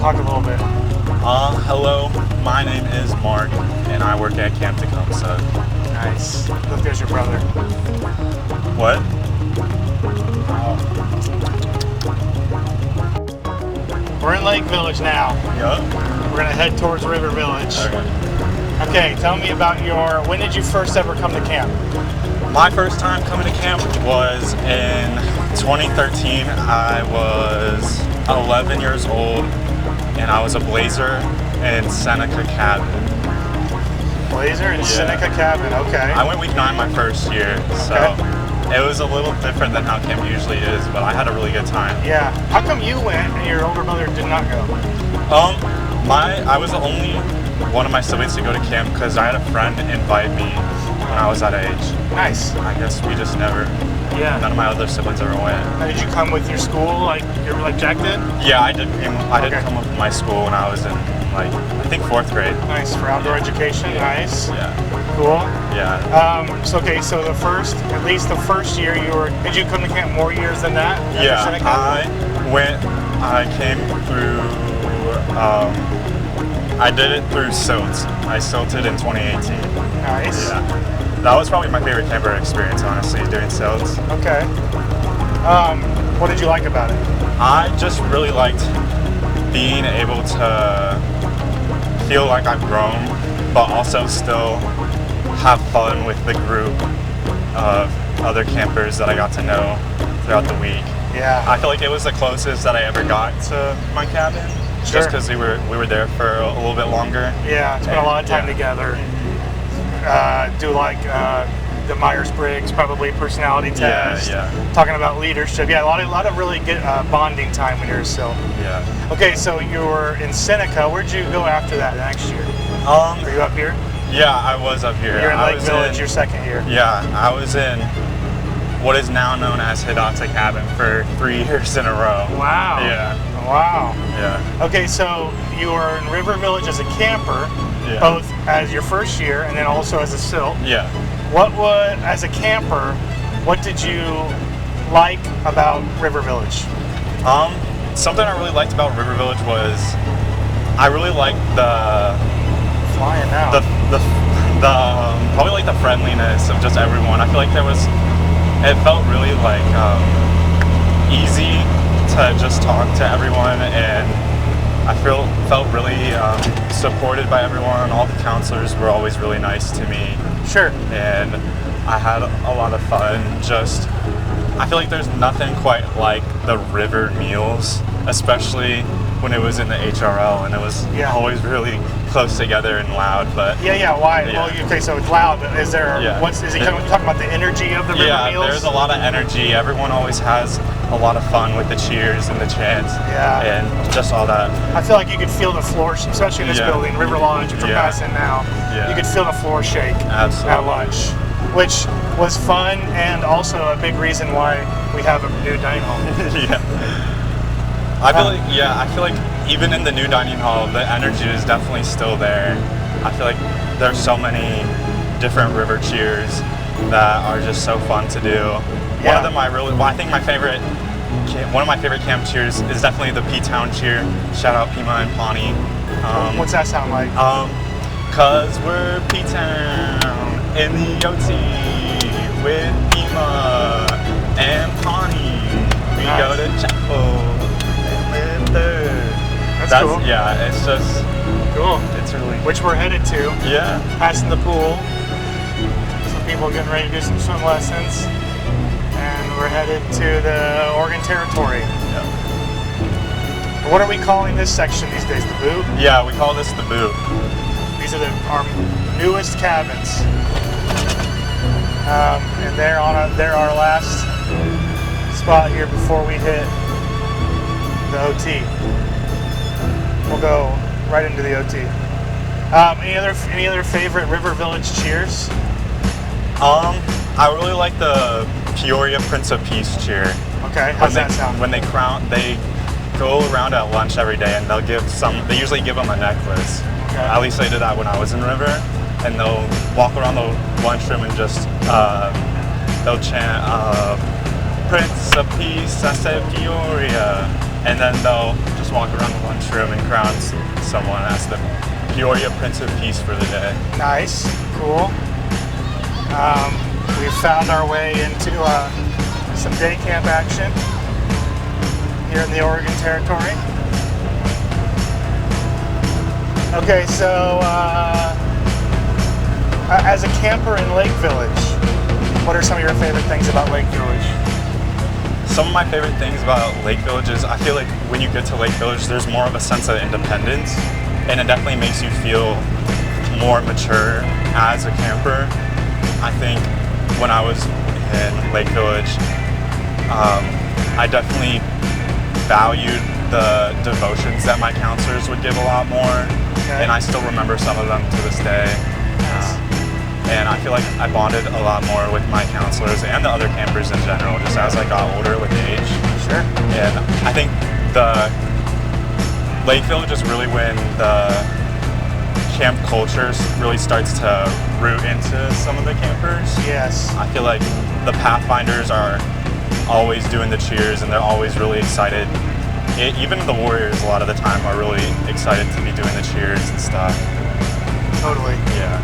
Talk a little bit. Hello, my name is Mark, and I work at Camp Tecumseh. Nice. Look, there's your brother. What? We're in Lake Village now. Yup. We're gonna head towards River Village. Okay. Okay, tell me about when did you first ever come to camp? My first time coming to camp was in 2013. I was 11 years old, and I was a blazer in Seneca Cabin. Blazer in Seneca Cabin, okay. I went week 9 my first year, so it was a little different than how camp usually is, but I had a really good time. Yeah. How come you went and your older brother did not go? I was the only one of my siblings to go to camp because I had a friend invite me when I was that age. Nice. I guess we just never. Yeah. None of my other siblings ever went. Now, did you come with your school, like Jack did? Yeah, I did. I did come up with my school when I was in, I think 4th grade. Nice, for outdoor education. Nice. Yeah. Cool. Yeah. So at least the first year did you come to camp more years than that? Yeah, I came through, I did it through SILT. I SILTed in 2018. Nice. Yeah. That was probably my favorite camper experience, honestly, doing SILT. Okay. What did you like about it? I just really liked being able to feel like I've grown, but also still have fun with the group of other campers that I got to know throughout the week. Yeah. I feel like it was the closest that I ever got to my cabin, just because we were there for a little bit longer. Yeah, spent a lot of time together. Do the Myers-Briggs, probably personality test. Yeah. Talking about leadership. Yeah, a lot of really good bonding time when you're still. Yeah. Okay, so you were in Seneca. Where'd you go after that next year? Are you up here? Yeah, I was up here. You're in Lake Village your second year. Yeah, I was in what is now known as Hidata Cabin for 3 years in a row. Wow. Yeah. Wow. Yeah. Okay, so you were in River Village as a camper, both as your first year and then also as a SILT. Yeah. As a camper, what did you like about River Village? Something I really liked about River Village was I really liked the flying out. Probably like the friendliness of just everyone. I feel like it felt really easy to just talk to everyone, and I felt really supported by everyone. All the counselors were always really nice to me. Sure. And I had a lot of fun. I feel like there's nothing quite like the river meals, especially when it was in the HRL, and it was always really close together and loud. But why? Yeah. Well, okay, so it's loud. Is there? Is he talking about the energy of the river meals? Yeah, there's a lot of energy. Everyone always has a lot of fun with the cheers and the chants. Yeah. And just all that. I feel like you could feel the floor, especially in this building, River Lodge, which we're passing now. Yeah. You could feel the floor shake. Absolutely. At lunch, which was fun and also a big reason why we have a new dining hall. I feel like even in the new dining hall, the energy is definitely still there. I feel like there's so many different river cheers that are just so fun to do. One of them I think one of my favorite camp cheers is definitely the P-Town cheer. Shout out Pima and Pawnee. What's that sound like? 'Cause we're P-Town in the OT with Pima and Pawnee. We go to chapel and live there. That's cool. Yeah, it's just cool. It's really which we're headed to. Yeah. Passing the pool. Some people getting ready to do some swim lessons. And we're headed to the Oregon Territory. Yep. What are we calling this section these days? The boot? Yeah, we call this the boot. These are our newest cabins. And they're our last spot here before we hit the OT. We'll go right into the OT. Any other favorite River Village cheers? I really like the Peoria Prince of Peace cheer. Okay, how's that sound? When they go around at lunch every day, and they usually give them a necklace. Okay. At least they did that when I was in River, and they'll walk around the lunchroom and just they'll chant Prince of Peace, I said Peoria, and then they'll just just walk around the lunchroom and crown someone, ask them, Peoria Prince of Peace for the day. Nice, cool. We've found our way into some day camp action here in the Oregon Territory. Okay, so as a camper in Lake Village, what are some of your favorite things about Lake Village? Some of my favorite things about Lake Village is I feel like when you get to Lake Village, there's more of a sense of independence, and it definitely makes you feel more mature as a camper. I think when I was in Lake Village, I definitely valued the devotions that my counselors would give a lot more, and I still remember some of them to this day. And I feel like I bonded a lot more with my counselors and the other campers in general, just as I got older with age. Sure. And I think the Lake Village is really when the camp culture really starts to root into some of the campers. Yes. I feel like the Pathfinders are always doing the cheers, and they're always really excited. Even the Warriors, a lot of the time, are really excited to be doing the cheers and stuff. Totally. Yeah.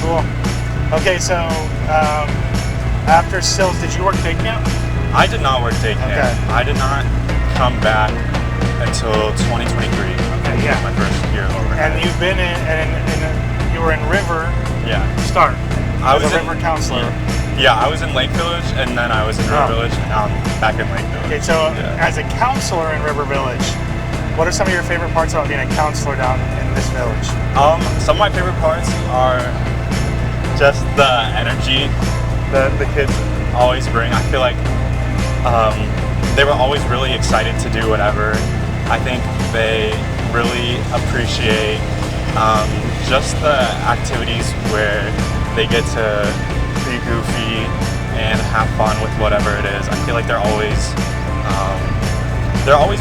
Cool. Okay, so after Sills, did you work day camp? I did not work day camp. Okay. I did not come back until 2023. Okay, yeah. My first year over. And you've been you were in River. Yeah. Start. I was a River counselor. Yeah, I was in Lake Village, and then I was in River Village, and now I'm back in Lake Village. Okay, so as a counselor in River Village, what are some of your favorite parts about being a counselor down in this village? Some of my favorite parts are just the energy that the kids always bring. I feel like they were always really excited to do whatever. I think they really appreciate just the activities where they get to be goofy and have fun with whatever it is. I feel like they're always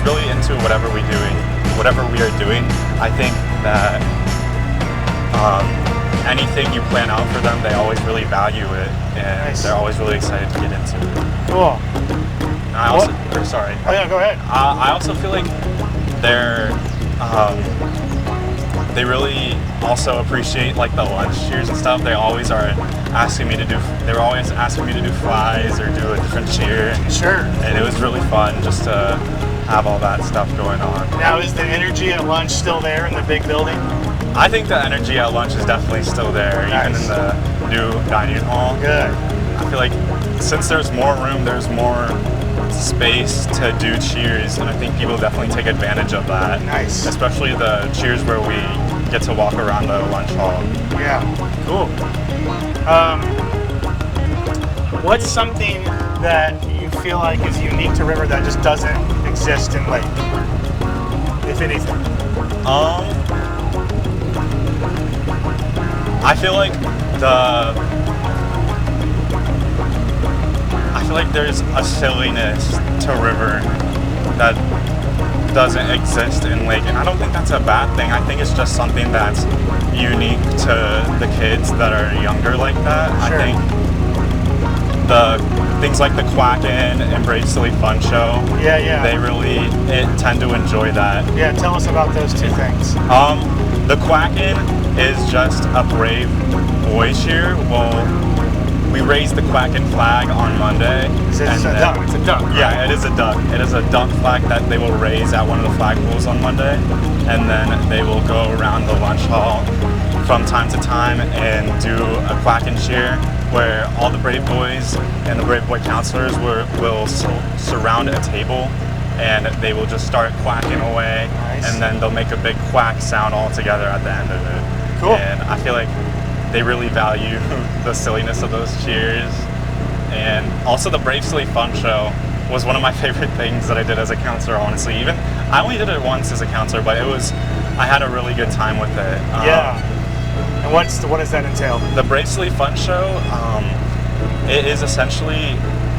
really into whatever we are doing. I think that anything you plan out for them, they always really value it, and they're always really excited to get into it. Cool. And I also, sorry. Oh yeah, go ahead. I also feel like they really also appreciate like the lunch cheers and stuff. They always are asking me to do. They were always asking me to do flies or do a different cheer. Sure. And it was really fun just to have all that stuff going on. Now, is the energy at lunch still there in the big building? I think the energy at lunch is definitely still there, even in the new dining hall. Good. I feel like since there's more room, there's more space to do cheers, and I think people definitely take advantage of that. Nice. Especially the cheers where we get to walk around the lunch hall. Yeah. Cool. What's something that you feel like is unique to River that just doesn't exist in Lake, if anything? I feel like there's a silliness to River that doesn't exist in Lake, and I don't think that's a bad thing. I think it's just something that's unique to the kids that are younger like that. Sure. I think the things like the Quackin' and Brave Silly Fun Show, they really tend to enjoy that. Yeah, tell us about those two things. The Quackin' is just a brave boy cheer. Well, we raise the Quackin' flag on Monday. It's a duck. It's a duck. Right? Yeah, it is a duck. It is a duck flag that they will raise at one of the flagpoles on Monday, and then they will go around the lunch hall from time to time and do a Quackin' cheer, where all the Brave Boys and the Brave Boy counselors will surround a table, and they will just start quacking away, and then they'll make a big quack sound all together at the end of it. Cool. And I feel like they really value the silliness of those cheers. And also the Brave Silly Fun Show was one of my favorite things that I did as a counselor, honestly. I only did it once as a counselor, but I had a really good time with it. And what does that entail? The Brave Silly Fun Show, it is essentially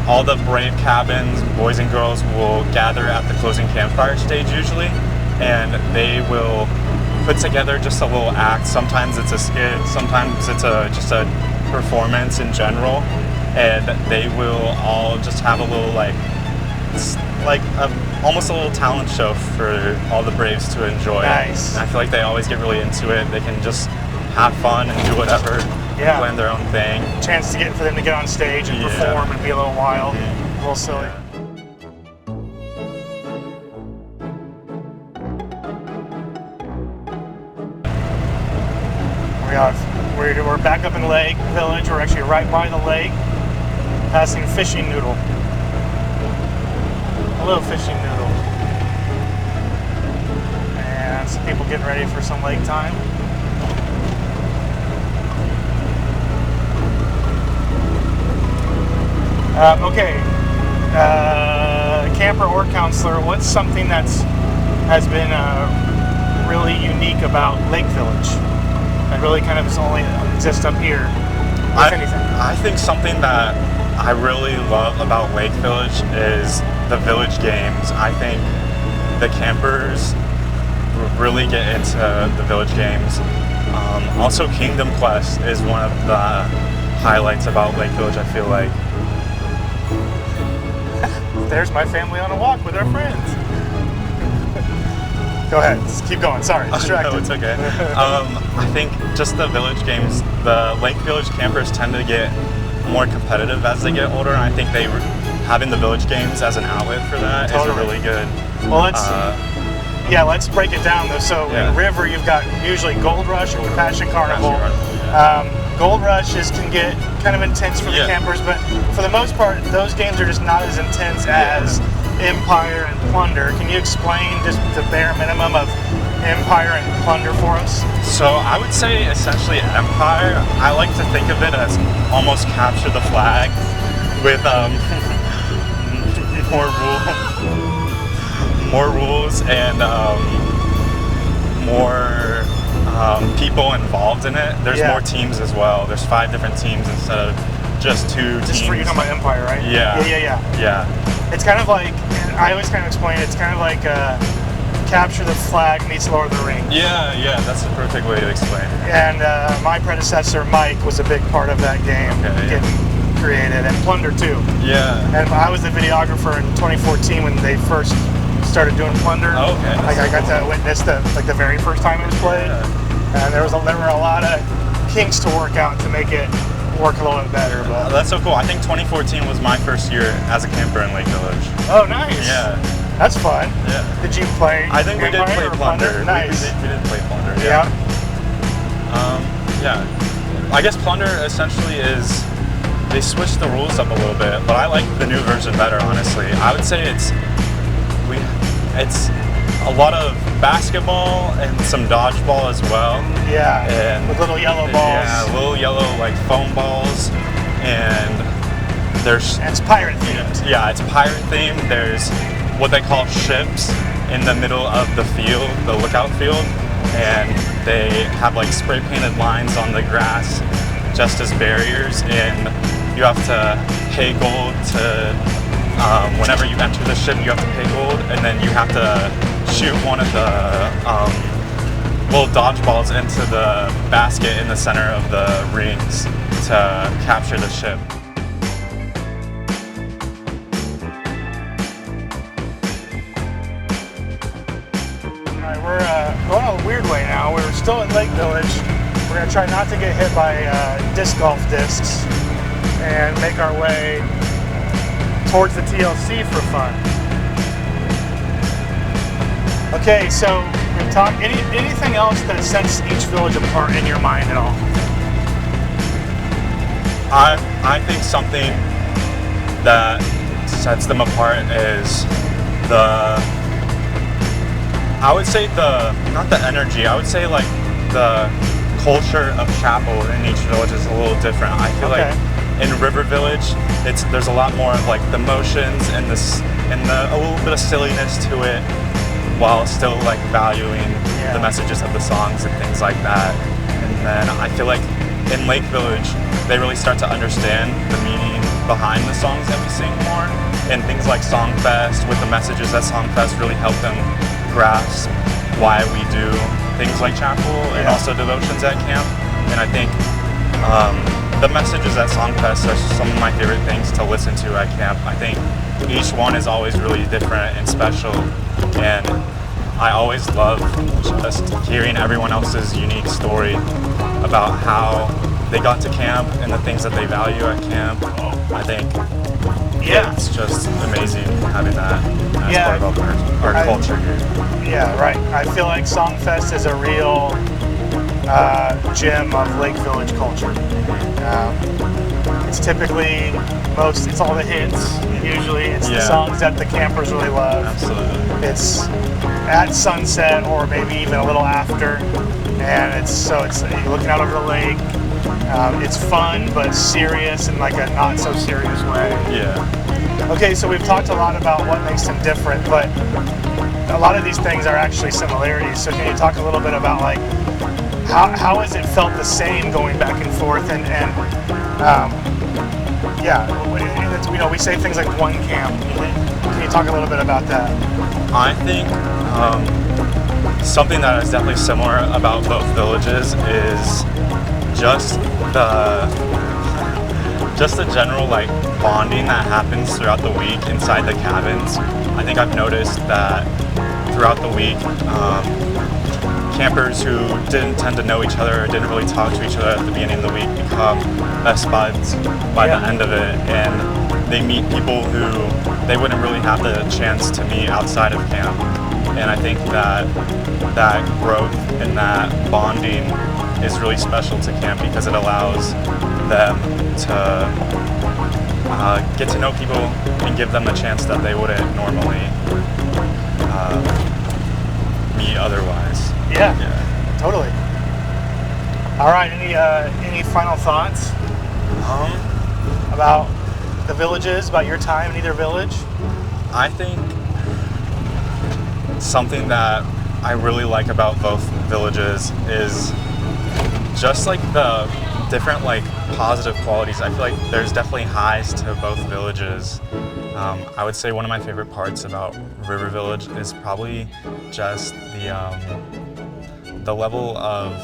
all the Brave cabins, boys and girls, will gather at the closing campfire stage usually, and they will put together just a little act. Sometimes it's a skit, sometimes it's just a performance in general, and they will all just have a little like a almost a little talent show for all the Braves to enjoy. Nice. And I feel like they always get really into it. They can just have fun and do whatever, plan their own thing. Chance to get for them to get on stage and perform and be a little wild, a little silly. We're back up in Lake Village. We're actually right by the lake, passing Fishing Noodle. A little Fishing Noodle. And some people getting ready for some lake time. Okay, camper or counselor, what's something has been really unique about Lake Village? That really kind of only exists up here, if anything. I think something that I really love about Lake Village is the village games. I think the campers really get into the village games. Also, Kingdom Quest is one of the highlights about Lake Village, I feel like. There's my family on a walk with our friends. Go ahead, just keep going. Sorry, distracted. No, it's okay. I think just the village games, the Lake Village campers tend to get more competitive as they get older, and I think having the village games as an outlet for that is really good. Well, let's break it down though. So in River, you've got usually Gold Rush or Compassion Carnival. Gold Rush can get kind of intense for the campers, but for the most part, those games are just not as intense as Empire and Plunder. Can you explain just the bare minimum of Empire and Plunder for us? So I would say essentially Empire, I like to think of it as almost capture the flag with more rules and more people involved in it. There's more teams as well. There's 5 different teams instead of just 2 teams. Just for you talking about Empire, right? Yeah. It's kind of like, I always kind of explain it, it's kind of like Capture the Flag meets Lord of the Rings. Yeah, that's the perfect way to explain it. And my predecessor, Mike, was a big part of that game getting created, and Plunder too. Yeah. And I was the videographer in 2014 when they first started doing Plunder. Oh, okay. Like I got to witness the very first time it was played. And there were a lot of kinks to work out to make it work a little bit better. But that's so cool. I think 2014 was my first year as a camper in Lake Village. Oh, nice. Yeah. That's fun. Yeah. Did you play? I think we did play Plunder. Nice. We did play Plunder. Yeah. I guess Plunder essentially is, they switched the rules up a little bit, but I like the new version better, honestly. I would say it's a lot of basketball and some dodgeball as well. Yeah. And with little yellow balls. Yeah, little yellow like foam balls, and it's pirate themed. Yeah, it's pirate themed. There's what they call ships in the middle of the field, the lookout field, and they have like spray painted lines on the grass just as barriers, and you have to pay gold to whenever you enter the ship, you have to pay gold, and then you have to shoot one of the little dodgeballs into the basket in the center of the rings to capture the ship. We're going a weird way now. We're still in Lake Village. We're going to try not to get hit by disc golf discs and make our way towards the TLC for fun. Okay, so we've talked. Anything else that sets each village apart in your mind at all? I think something that sets them apart is I would say not the energy, I would say like the culture of chapel in each village is a little different. I feel like in River Village, there's a lot more of like the motions and a little bit of silliness to it, while still like valuing the messages of the songs and things like that. And then I feel like in Lake Village, they really start to understand the meaning behind the songs that we sing more, and things like Songfest, with the messages at Songfest really help them grasp why we do things like chapel and also devotions at camp. And I think the messages at Songfest are some of my favorite things to listen to at camp. I think each one is always really different and special, and I always love just hearing everyone else's unique story about how they got to camp and the things that they value at camp. I think it's just amazing having that as part of our culture here. Yeah, right. I feel like Songfest is a real gem of Lake Village culture. It's typically it's all the hits. Usually, it's the songs that the campers really love. Absolutely. It's at sunset or maybe even a little after, and it's you're looking out over the lake. It's fun but serious in like a not so serious way. Yeah. Okay, so we've talked a lot about what makes them different, but a lot of these things are actually similarities. So can you talk a little bit about like how has it felt the same going back and forth and we say things like one camp. Can you talk a little bit about that? I think something that is definitely similar about both villages is just the general like bonding that happens throughout the week inside the cabins. I think I've noticed that throughout the week, campers who didn't tend to know each other or didn't really talk to each other at the beginning of the week become best buds by the end of it, and they meet people who they wouldn't really have the chance to meet outside of camp. And I think that growth and that bonding is really special to camp because it allows them to get to know people and give them a chance that they wouldn't normally meet otherwise. Yeah, totally. All right, any final thoughts about the villages, about your time in either village? I think something that I really like about both villages is just like the different like positive qualities. I feel like there's definitely highs to both villages. I would say one of my favorite parts about River Village is probably just the level of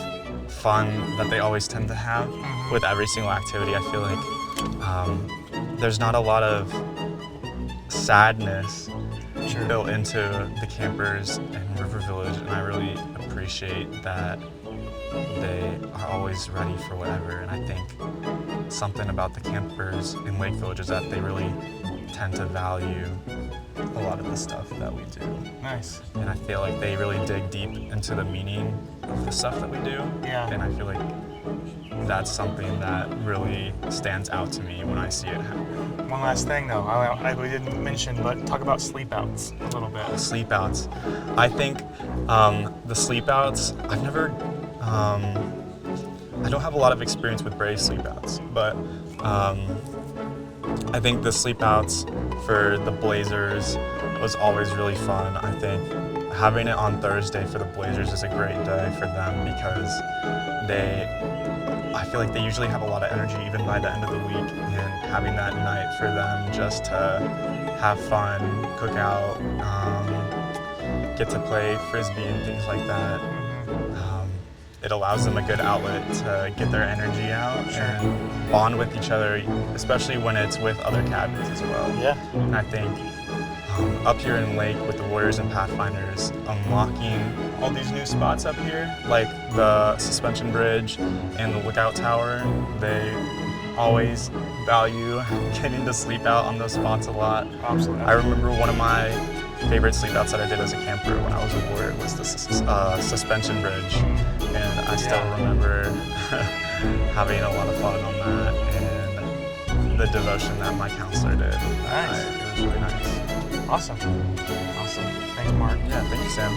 fun that they always tend to have with every single activity. I feel like there's not a lot of sadness built into the campers in River Village, and I really appreciate that they are always ready for whatever. And I think something about the campers in Lake Village is that they really tend to value a lot of the stuff that we do. Nice. And I feel like they really dig deep into the meaning of the stuff that we do. Yeah. And I feel like that's something that really stands out to me when I see it happen. One last thing though, we didn't mention, but talk about sleep outs a little bit. Sleep outs. I think the sleep outs, I've never, I don't have a lot of experience with Brave sleep outs, but I think the sleep outs for the Blazers was always really fun. I think having it on Thursday for the Blazers is a great day for them because I feel like they usually have a lot of energy even by the end of the week, and having that night for them just to have fun, cook out, get to play Frisbee and things like that. It allows them a good outlet to get their energy out and bond with each other, especially when it's with other cabins as well. Yeah. And I think up here in Lake with the Warriors and Pathfinders, unlocking all these new spots up here, like the suspension bridge and the lookout tower, they always value getting to sleep out on those spots a lot. Absolutely. I remember one of my favorite sleep outs that I did as a camper when I was a warrior was the suspension bridge, and I still remember having a lot of fun on that and the devotion that my counselor did. Nice. It was really nice. Awesome. Thanks, Mark. Yeah, thank you, Sam.